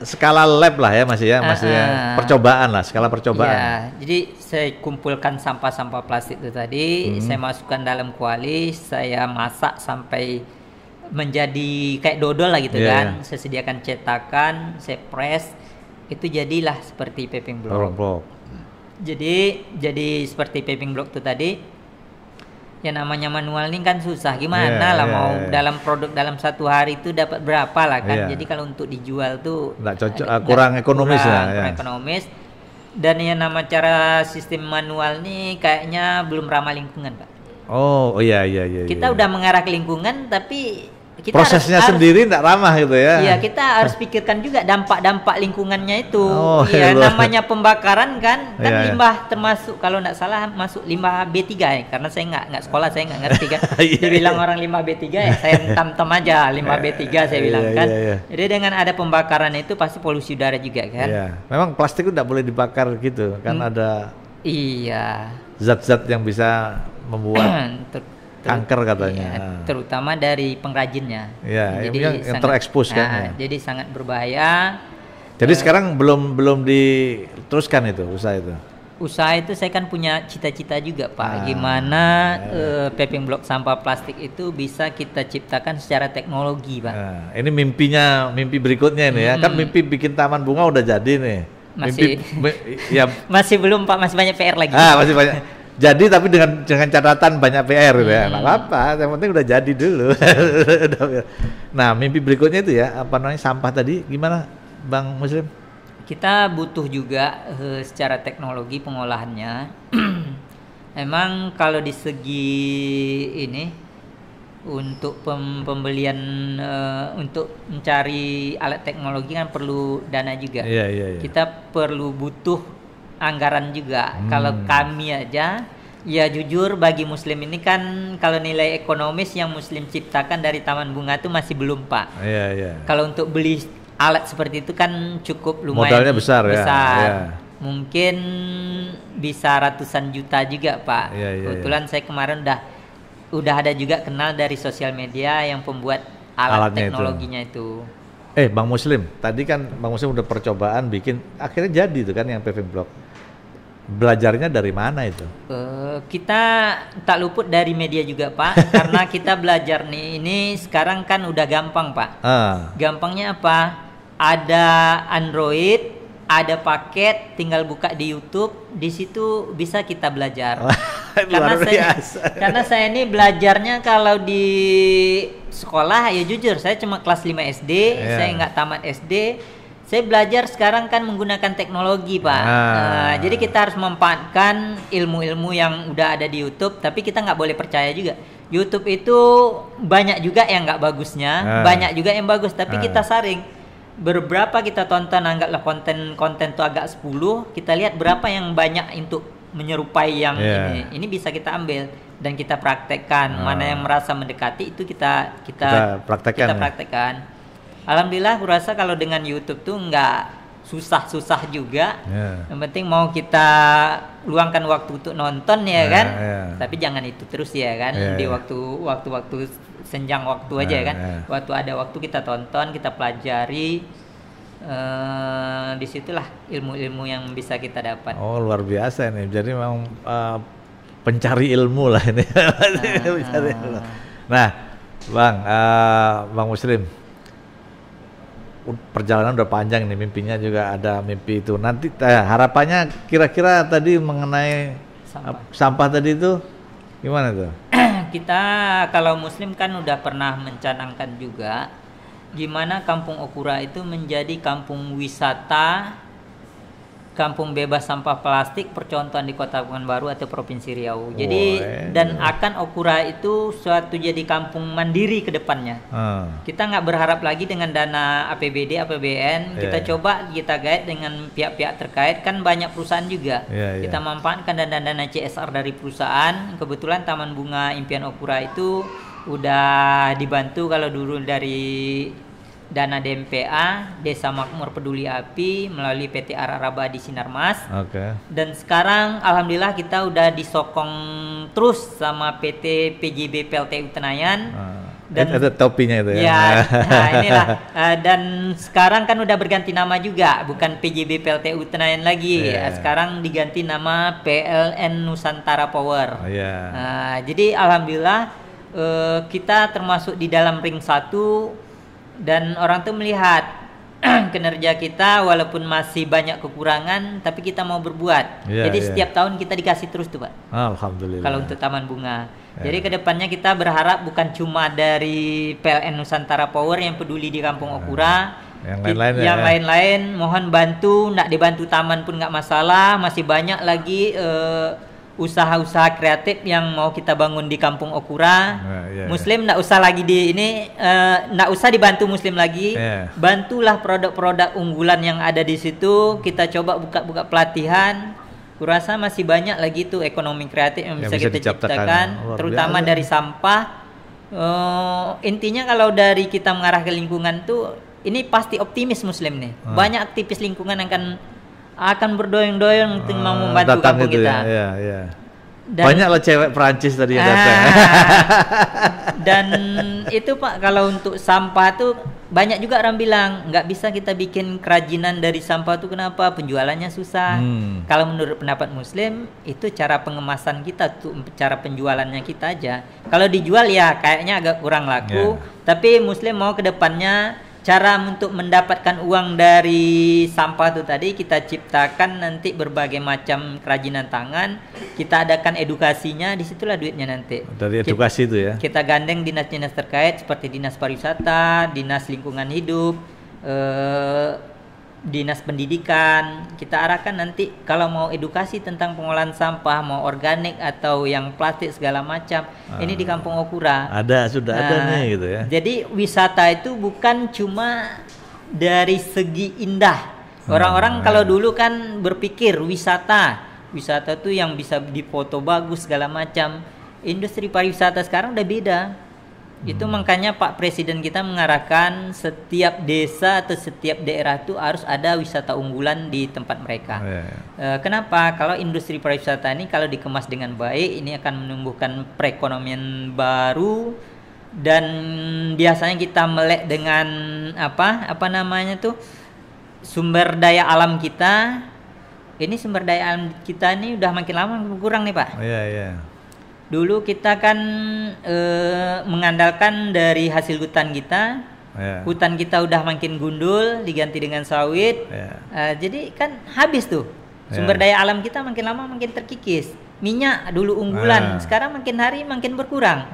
skala lab lah ya masih ya, maksudnya percobaan lah, skala percobaan. Ya, jadi saya kumpulkan sampah-sampah plastik itu tadi, saya masukkan dalam kuali, saya masak sampai menjadi kayak dodol lah gitu kan. Saya sediakan cetakan, saya press, itu jadilah seperti paving block. Jadi seperti paving block itu tadi. Ya namanya manual ini kan susah, gimana lah mau dalam produk dalam satu hari itu dapat berapa lah kan. Jadi kalau untuk dijual tuh nggak cocok, kurang ekonomis lah. Kurang ekonomis. Dan yang nama cara sistem manual nih kayaknya belum ramah lingkungan, Pak. Oh iya. Kita udah mengarah ke lingkungan, tapi kita prosesnya sendiri tidak ramah gitu ya. Iya, kita harus pikirkan juga dampak-dampak lingkungannya itu. Iya, namanya pembakaran kan limbah termasuk kalau tidak salah masuk limbah B3 ya. Karena saya nggak sekolah, saya nggak ngerti kan. Dibilang orang limbah B3 ya, saya entam-entam aja limbah B3 saya bilang kan. Jadi dengan ada pembakaran itu pasti polusi udara juga kan. Iya. Memang plastik itu tidak boleh dibakar gitu kan, ada zat-zat yang bisa membuat kanker katanya. Terutama dari pengrajinnya. Jadi yang terekspos kan. Jadi sangat berbahaya. Jadi sekarang belum diteruskan itu usaha itu. Usaha itu saya kan punya cita-cita juga, Pak. Gimana paving block sampah plastik itu bisa kita ciptakan secara teknologi, Pak. Ini mimpi berikutnya ini ya. Kan mimpi bikin taman bunga udah jadi nih. Masih belum, Pak, masih banyak PR lagi. Masih banyak. Jadi tapi dengan catatan banyak PR gitu ya. Nggak apa-apa, yang penting udah jadi dulu. Nah, mimpi berikutnya itu ya, apa namanya, sampah tadi gimana, Bang Muslim? Kita butuh juga secara teknologi pengolahannya. Emang kalau di segi ini untuk pembelian untuk mencari alat teknologi kan perlu dana juga. Kita butuh anggaran juga. Kalau kami aja, ya jujur bagi Muslim ini kan kalau nilai ekonomis yang Muslim ciptakan dari Taman Bunga itu masih belum, Pak. Kalau untuk beli alat seperti itu kan cukup lumayan modalnya besar. Mungkin bisa ratusan juta juga, Pak. Kebetulan saya kemarin udah ada juga kenal dari sosial media yang pembuat alatnya teknologinya itu. Bang Muslim, tadi kan Bang Muslim udah percobaan bikin, akhirnya jadi itu kan yang paving block. Belajarnya dari mana itu? Kita tak luput dari media juga, Pak. Karena kita belajar nih, ini sekarang kan udah gampang, Pak. Gampangnya apa? Ada Android, ada paket, tinggal buka di YouTube, di situ bisa kita belajar. Karena saya ini belajarnya kalau di sekolah ya jujur saya cuma kelas 5 SD, saya nggak tamat SD. Saya belajar sekarang kan menggunakan teknologi, Pak. Jadi kita harus memanfaatkan ilmu-ilmu yang udah ada di YouTube, tapi kita nggak boleh percaya juga. YouTube itu banyak juga yang nggak bagusnya, banyak juga yang bagus, tapi kita saring. Beberapa kita tonton, anggaplah konten tuh agak 10, kita lihat berapa yang banyak untuk menyerupai yang ini bisa kita ambil dan kita praktekkan. Mana yang merasa mendekati itu kita praktekkan. Alhamdulillah aku rasa kalau dengan YouTube tuh nggak susah-susah juga. Yang penting mau kita luangkan waktu untuk nonton ya kan. Tapi jangan itu terus ya kan. Di waktu senjang waktu aja kan. Waktu ada waktu kita tonton, kita pelajari. Disitulah ilmu-ilmu yang bisa kita dapat. Oh, luar biasa nih. Jadi memang pencari ilmu lah ini. Nah, Bang Muslim, perjalanan udah panjang nih, mimpinya juga ada mimpi itu. Nanti harapannya kira-kira tadi mengenai sampah tadi itu gimana tuh? Kita kalau Muslim kan udah pernah mencanangkan juga gimana Kampung Okura itu menjadi kampung wisata, kampung bebas sampah plastik percontohan di Kota Pekanbaru atau Provinsi Riau. Jadi dan akan Okura itu suatu jadi kampung mandiri ke depannya. Kita nggak berharap lagi dengan dana APBD, APBN. Kita coba kita guide dengan pihak-pihak terkait, kan banyak perusahaan juga. Kita manfaatkan dana-dana CSR dari perusahaan. Kebetulan Taman Bunga Impian Okura itu udah dibantu kalau dulu dari dana DMPA, Desa Makmur Peduli Api, melalui PT Araraba di Sinarmas. Dan sekarang alhamdulillah kita udah disokong terus sama PT PJB PLTU Tenayan Dan ada topinya itu ya. Ya, nah inilah. Dan sekarang kan udah berganti nama juga, bukan PJB PLTU Tenayan lagi. Sekarang diganti nama PLN Nusantara Power. Nah, jadi alhamdulillah kita termasuk di dalam ring 1 dan orang tuh melihat kinerja kita walaupun masih banyak kekurangan, tapi kita mau berbuat. Jadi setiap tahun kita dikasih terus tuh Pak. Alhamdulillah. Kalau untuk Taman Bunga. Jadi kedepannya kita berharap bukan cuma dari PLN Nusantara Power yang peduli di Kampung Okura, yang lain-lain mohon bantu, nggak dibantu taman pun nggak masalah. Masih banyak lagi usaha-usaha kreatif yang mau kita bangun di Kampung Okura. Muslim nggak usah lagi nggak usah dibantu Muslim lagi. Bantulah produk-produk unggulan yang ada di situ. Kita coba buka-buka pelatihan. Kurasa masih banyak lagi tuh ekonomi kreatif yang bisa kita ciptakan, terutama dari sampah. Intinya kalau dari kita mengarah ke lingkungan tuh, ini pasti optimis Muslim nih. Banyak aktivis lingkungan akan berdoyong-doyong untuk mau membantu kampung kita. Banyak lah cewek Perancis tadi yang datang. Dan itu Pak, kalau untuk sampah tuh banyak juga orang bilang nggak bisa kita bikin kerajinan dari sampah tuh, kenapa? Penjualannya susah. Kalau menurut pendapat Muslim itu cara pengemasan kita tuh, cara penjualannya kita aja. Kalau dijual ya kayaknya agak kurang laku. Tapi Muslim mau ke depannya cara untuk mendapatkan uang dari sampah itu tadi kita ciptakan nanti berbagai macam kerajinan tangan, kita adakan edukasinya, disitulah duitnya nanti. Dari edukasi itu ya. Kita gandeng dinas-dinas terkait seperti dinas pariwisata, dinas lingkungan hidup, dinas pendidikan. Kita arahkan nanti kalau mau edukasi tentang pengolahan sampah, mau organik atau yang plastik segala macam, ini di Kampung Okura sudah ada nih gitu ya. Jadi wisata itu bukan cuma dari segi indah. Orang-orang kalau dulu kan berpikir wisata tuh yang bisa difoto bagus segala macam. Industri pariwisata sekarang udah beda. Itu makanya Pak Presiden kita mengarahkan setiap desa atau setiap daerah itu harus ada wisata unggulan di tempat mereka. Kenapa? Kalau industri pariwisata ini kalau dikemas dengan baik, ini akan menumbuhkan perekonomian baru. Dan biasanya kita melek dengan apa namanya tuh, sumber daya alam kita. Ini sumber daya alam kita ini udah makin lama berkurang nih Pak. Dulu kita kan mengandalkan dari hasil hutan kita. Hutan kita udah makin gundul, diganti dengan sawit. Jadi kan habis tuh. Sumber daya alam kita makin lama makin terkikis. Minyak dulu unggulan, sekarang makin hari makin berkurang.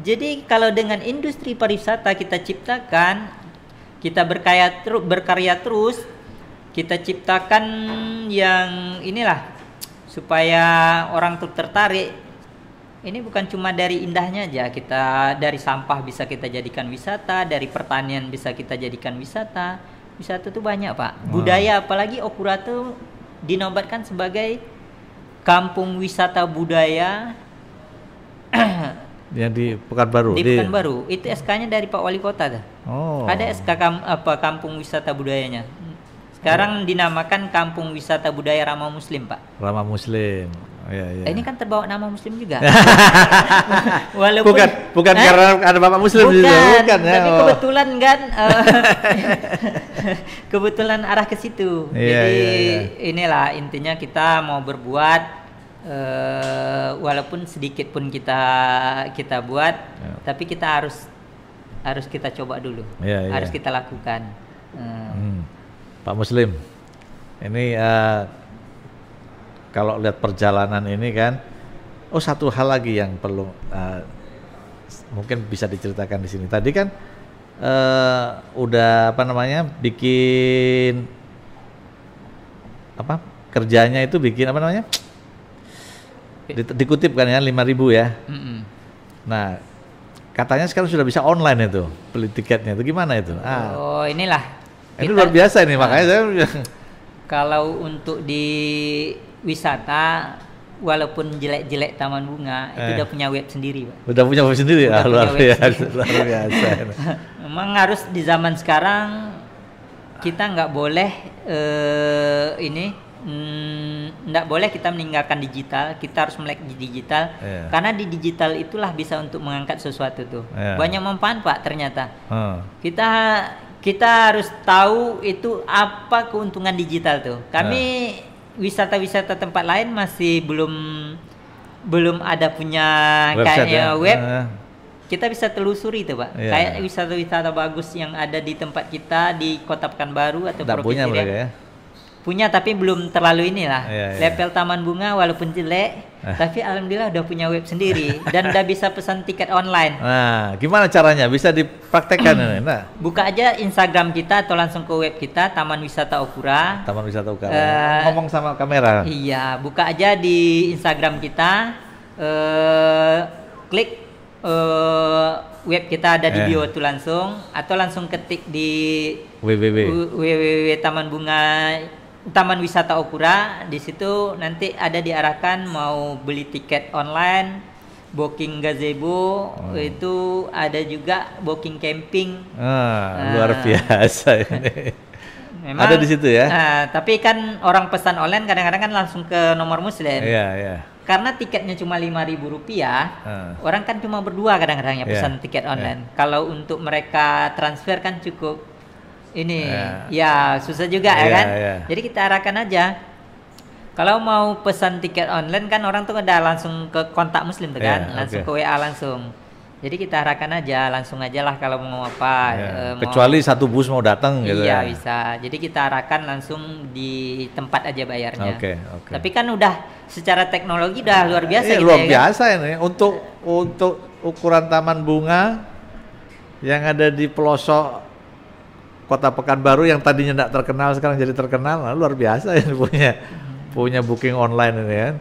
Jadi kalau dengan industri pariwisata kita ciptakan, kita berkarya terus, kita ciptakan yang inilah supaya orang tuh tertarik. Ini bukan cuma dari indahnya aja, kita dari sampah bisa kita jadikan wisata, dari pertanian bisa kita jadikan wisata. Wisata tuh banyak Pak. Budaya, apalagi Okura tuh dinobatkan sebagai kampung wisata budaya. Yang di Pekanbaru. Di Pekanbaru. Itu SK-nya dari Pak Wali Kota dah. Ada SK kampung wisata budayanya. Sekarang dinamakan Kampung Wisata Budaya Ramah Muslim Pak. Ramah Muslim. Ini kan terbawa nama Muslim juga. Walaupun bukan karena ada Bapak Muslim juga, bukan ya. Tapi kebetulan kan kebetulan arah ke situ. Jadi inilah intinya kita mau berbuat, walaupun sedikit pun kita buat, tapi kita harus kita coba dulu. Harus kita lakukan. Pak Muslim, ini kalau lihat perjalanan ini kan, satu hal lagi yang perlu mungkin bisa diceritakan di sini. Tadi kan udah bikin kerjanya itu bikin dikutip kan ya 5.000 ya. Nah katanya sekarang sudah bisa online itu beli tiketnya, itu gimana itu? Inilah. Ini luar biasa ini, makanya saya. Kalau untuk di wisata, walaupun jelek-jelek Taman Bunga, itu udah punya web sendiri Pak. Udah punya web sendiri? Luar biasa. Memang harus di zaman sekarang kita nggak boleh nggak boleh kita meninggalkan digital, kita harus melek di digital, karena di digital itulah bisa untuk mengangkat sesuatu tuh. Banyak manfaat Pak ternyata. Kita harus tahu itu apa keuntungan digital tuh. Kami wisata-wisata tempat lain masih belum ada punya kayak web. Kita bisa telusuri tuh Pak. Kayak wisata-wisata bagus yang ada di tempat kita di Kota Pekanbaru atau Provinsi Riau. Punya tapi belum terlalu inilah. Level Taman Bunga walaupun jelek, tapi alhamdulillah udah punya web sendiri dan udah bisa pesan tiket online. Nah, gimana caranya? Bisa dipraktekkan ini? Nah. Buka aja Instagram kita atau langsung ke web kita Taman Wisata Okura. Taman Wisata Okura. Ngomong sama kamera. Iya, buka aja di Instagram kita. Klik web kita ada di bio tuh langsung, atau langsung ketik di www Taman Wisata Okura. Di situ nanti ada diarahkan mau beli tiket online, booking gazebo, itu ada juga booking camping. Luar biasa ini. Memang, ada di situ ya. Tapi kan orang pesan online kadang-kadang kan langsung ke nomor Muslim. Karena tiketnya cuma Rp5.000, orang kan cuma berdua kadang-kadang ya pesan tiket online. Kalau untuk mereka transfer kan cukup ini ya susah juga ya kan. Jadi kita arahkan aja. Kalau mau pesan tiket online kan orang tuh udah langsung ke kontak Muslim tuh kan, langsung ke WA langsung. Jadi kita arahkan aja, langsung aja lah kalau mau apa. Kecuali satu bus mau datang gitu. Iya bisa. Jadi kita arahkan langsung di tempat aja bayarnya. Tapi kan udah secara teknologi udah luar biasa. Luar biasa kan? Ini untuk ukuran taman bunga yang ada di pelosok Kota Pekanbaru yang tadinya tidak terkenal sekarang jadi terkenal, luar biasa ini punya booking online ini kan.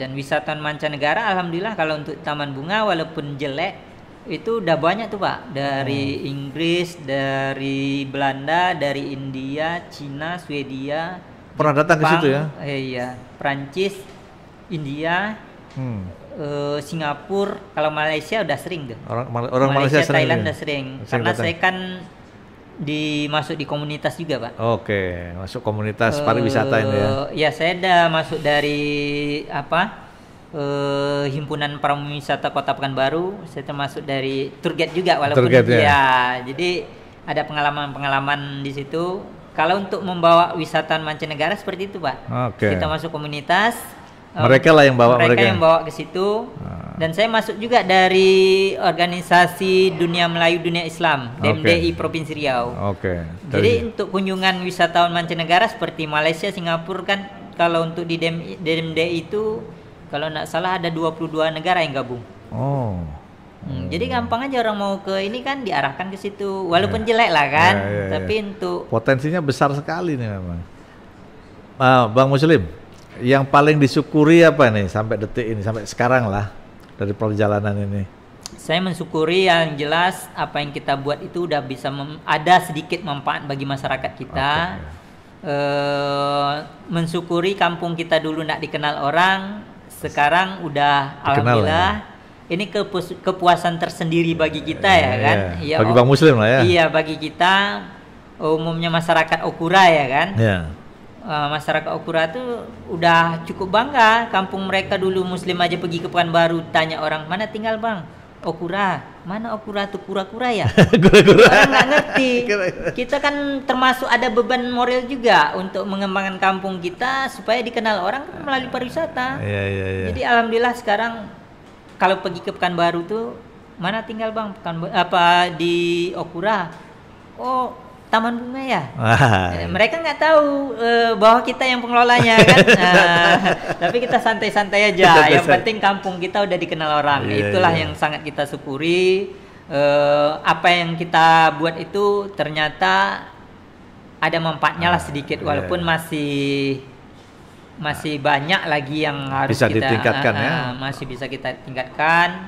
Dan wisatawan mancanegara alhamdulillah kalau untuk taman bunga walaupun jelek itu udah banyak tuh Pak, dari Inggris, dari Belanda, dari India, Cina, Swedia, pernah datang ke situ ya? Iya, Prancis, India, Singapura. Kalau Malaysia udah sering tuh. Orang Malaysia Thailand udah sering. Karena saya kan masuk di komunitas juga Pak. Masuk komunitas pariwisata ini ya. Ya saya udah masuk dari himpunan pariwisata Kota Pekanbaru. Saya termasuk dari tour guide juga walaupun jadi ada pengalaman di situ. Kalau untuk membawa wisatawan mancanegara seperti itu Pak. Kita masuk komunitas. Mereka lah yang bawa mereka yang bawa ke situ. Dan saya masuk juga dari organisasi Dunia Melayu Dunia Islam, DMDI Provinsi Riau. Jadi untuk kunjungan wisatawan mancanegara seperti Malaysia, Singapura kan kalau untuk di DMDI itu kalau nggak salah ada 22 negara yang gabung. Jadi gampang aja orang mau ke ini kan diarahkan ke situ, walaupun jelek lah kan. Tapi untuk potensinya besar sekali nih memang. Bang Muslim, yang paling disyukuri apa nih sampai detik ini, sampai sekarang lah dari perjalanan ini? Saya mensyukuri yang jelas apa yang kita buat itu udah bisa ada sedikit manfaat bagi masyarakat kita. Mensyukuri kampung kita dulu nggak dikenal orang, sekarang udah alhamdulillah. Ini kepuasan tersendiri bagi kita ya kan. Bagi Bang Muslim lah ya. Iya, bagi kita umumnya masyarakat Okura ya kan. Masyarakat Okura tuh udah cukup bangga. Kampung mereka dulu Muslim aja pergi ke Pekanbaru tanya orang, mana tinggal Bang? Okura. Mana Okura tuh? Kura-kura ya? Orang nggak ngerti. Kita kan termasuk ada beban moral juga untuk mengembangkan kampung kita supaya dikenal orang melalui pariwisata. Jadi alhamdulillah sekarang kalau pergi ke Pekanbaru tuh, mana tinggal Bang? Di Okura? Oh, Taman Bunga ya. Mereka nggak tahu bahwa kita yang pengelolanya kan. Tapi kita santai-santai aja. Yang penting kampung kita udah dikenal orang. Itulah yang sangat kita syukuri. Apa yang kita buat itu ternyata ada manfaatnya lah sedikit, walaupun masih banyak lagi yang harus bisa kita ditingkatkan masih bisa kita tingkatkan.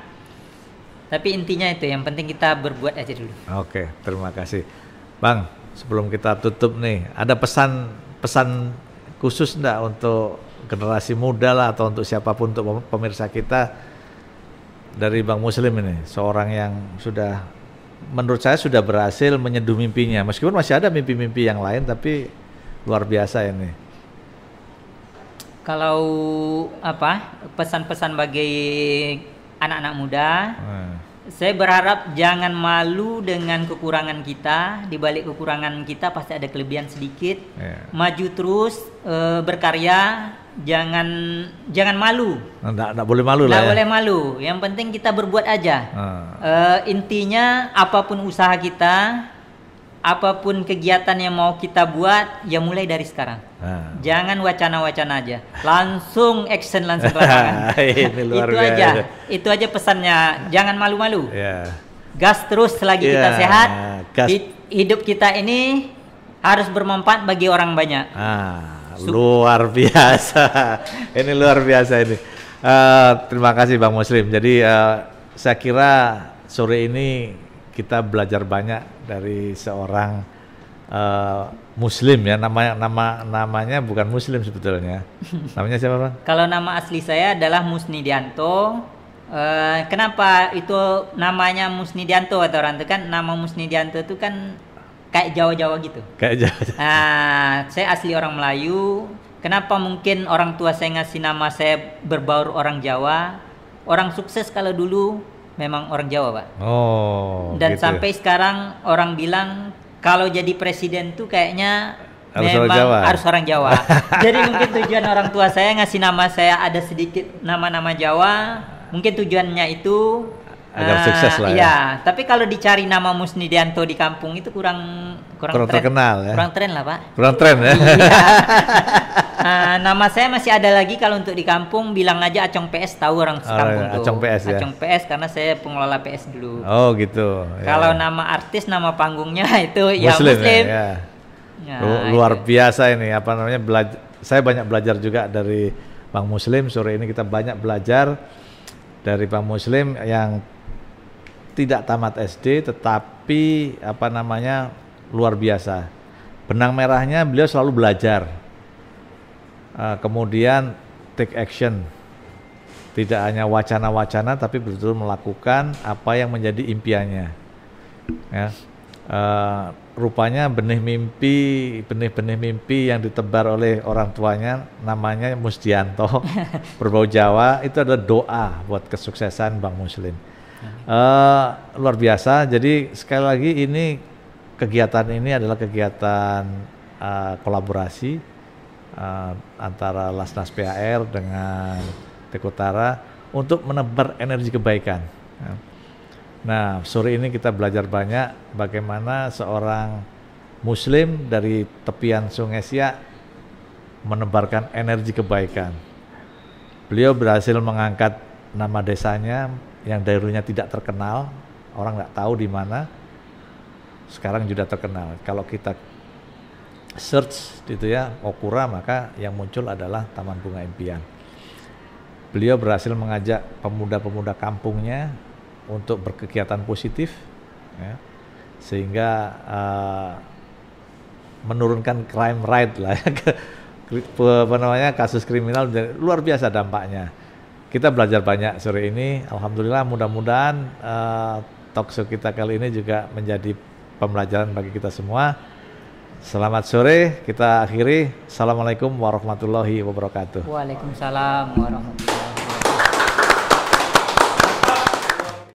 Tapi intinya itu, yang penting kita berbuat aja dulu. Terima kasih. Bang, sebelum kita tutup nih, ada pesan khusus enggak untuk generasi muda lah atau untuk siapapun, untuk pemirsa kita, dari Bang Muslim ini, seorang yang sudah, menurut saya sudah berhasil menyeduh mimpinya, meskipun masih ada mimpi-mimpi yang lain, tapi luar biasa ini. Kalau apa pesan-pesan bagi anak-anak muda, saya berharap jangan malu dengan kekurangan kita. Di balik kekurangan kita pasti ada kelebihan sedikit. Maju terus, berkarya, jangan malu. Nggak boleh malu lah. Nggak boleh malu. Yang penting kita berbuat aja. Intinya apapun usaha kita, apapun kegiatan yang mau kita buat, ya mulai dari sekarang. Jangan wacana-wacana aja, langsung action, langsung lapangan. Ini luar Itu biasa. aja, itu aja pesannya. Jangan malu-malu. Gas terus selagi kita sehat. Hidup kita ini harus bermanfaat bagi orang banyak. Luar biasa. Ini luar biasa ini. Terima kasih Bang Muslim. Jadi saya kira sore ini kita belajar banyak dari seorang Muslim ya, namanya bukan Muslim sebetulnya. Namanya siapa Bang? Kalau nama asli saya adalah Musnidianto. Kenapa itu namanya Musnidianto atau orang itu kan nama Musnidianto itu kan kayak Jawa-Jawa gitu. Kayak Jawa. Saya asli orang Melayu. Kenapa mungkin orang tua saya ngasih nama saya berbaur orang Jawa? Orang sukses kalau dulu memang orang Jawa, Pak. Dan gitu sampai sekarang orang bilang kalau jadi presiden tuh kayaknya harus orang Jawa. Jadi mungkin tujuan orang tua saya ngasih nama saya ada sedikit nama-nama Jawa. Mungkin tujuannya itu agar sukses lah ya. Iya, tapi kalau dicari nama Musnidianto di kampung itu kurang terkenal ya. Kurang tren lah, Pak. Kurang tren ya. Nama saya masih ada lagi kalau untuk di kampung, bilang aja Acong PS, tahu orang sekampung tuh. Acong PS ya. Acong PS karena saya pengelola PS dulu. Oh gitu. Kalau nama artis, nama panggungnya itu Muslim. Ya. Luar biasa ini, apa namanya, saya banyak belajar juga dari Bang Muslim. Sore ini kita banyak belajar dari Bang Muslim yang tidak tamat SD tetapi apa namanya luar biasa. Benang merahnya beliau selalu belajar. Kemudian take action. Tidak hanya wacana-wacana tapi betul-betul melakukan apa yang menjadi impiannya. Ya. Rupanya benih mimpi yang ditebar oleh orang tuanya namanya Musdianto berbau Jawa, itu adalah doa buat kesuksesan Bang Muslim. Luar biasa. Jadi sekali lagi kegiatan ini adalah kegiatan kolaborasi antara Lasnas PHR dengan Tekutara untuk menebar energi kebaikan. Nah, sore ini kita belajar banyak bagaimana seorang Muslim dari tepian Sungai Siak menebarkan energi kebaikan. Beliau berhasil mengangkat nama desanya yang dulunya tidak terkenal, orang nggak tahu di mana, sekarang sudah terkenal. Kalau kita search gitu ya, Okura, maka yang muncul adalah Taman Bunga Impian. Beliau berhasil mengajak pemuda-pemuda kampungnya untuk berkegiatan positif, ya, sehingga menurunkan crime rate lah, kasus kriminal luar biasa dampaknya. Kita belajar banyak sore ini. Alhamdulillah, mudah-mudahan talkshow kita kali ini juga menjadi pembelajaran bagi kita semua. Selamat sore, kita akhiri. Assalamualaikum warahmatullahi wabarakatuh. Waalaikumsalam warahmatullahi wabarakatuh.